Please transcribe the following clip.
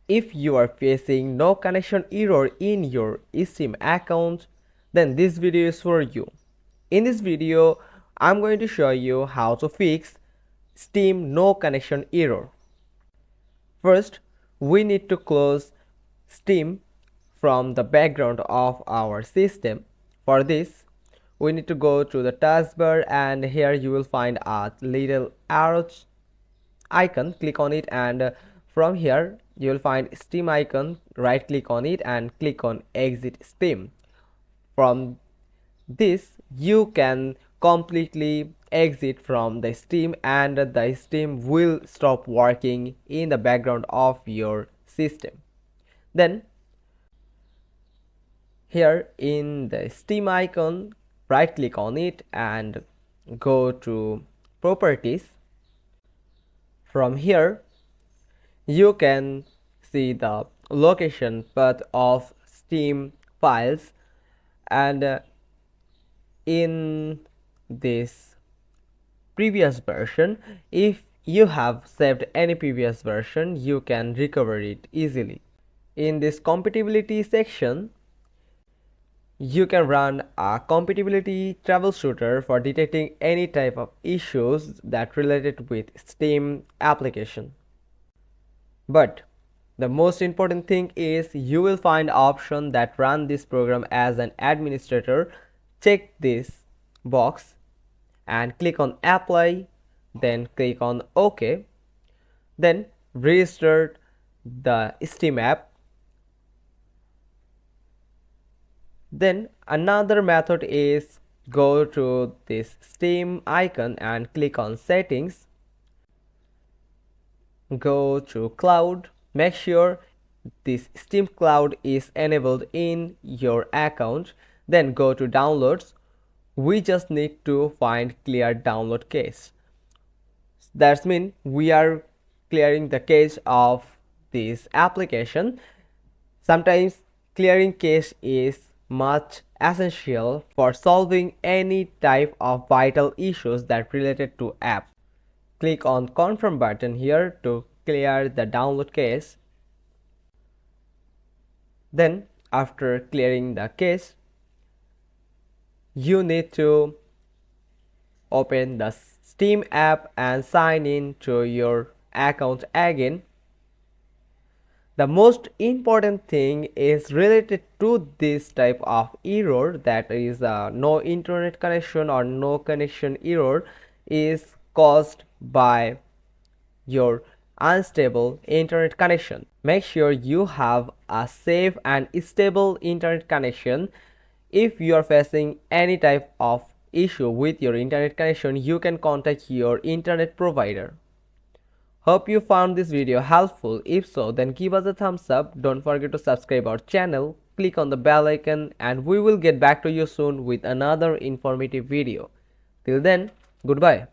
If you are facing no connection error in your Steam account, then this video is for you. In this video, I'm going to show you how to fix Steam no connection error. First, we need to close Steam from the background of our system. For this, we need to go to the taskbar, and here you will find a little arrow icon. Click on it, and from here you will find Steam icon. Right click on it and click on exit Steam. From this you can completely exit from the Steam, and the Steam will stop working in the background of your system. Then here in the Steam icon, right click on it and go to properties. From here you can see the location path of Steam files, and in this previous version, if you have saved any previous version, you can recover it easily. In this compatibility section, you can run a compatibility troubleshooter for detecting any type of issues that related with Steam application. But the most important thing is you will find option that run this program as an administrator. Check this box and click on apply, then click on OK, then register the Steam app. Then another method is go to this Steam icon and click on settings, go to cloud, make sure this Steam cloud is enabled in your account, then go to downloads. We just need to find clear download cache. That means we are clearing the cache of this application. Sometimes clearing cache is much essential for solving any type of vital issues that related to app. Click on confirm button here to clear the download cache. Then after clearing the cache, you need to open the Steam app and sign in to your account again. The most important thing is related to this type of error, that is no internet connection or no connection error, is caused by your unstable internet connection. Make sure you have a safe and stable internet connection. If you are facing any type of issue with your internet connection, you can contact your internet provider. Hope you found this video helpful. If so, then give us a thumbs up. Don't forget to subscribe our channel, click on the bell icon, and we will get back to you soon with another informative video. Till then, goodbye.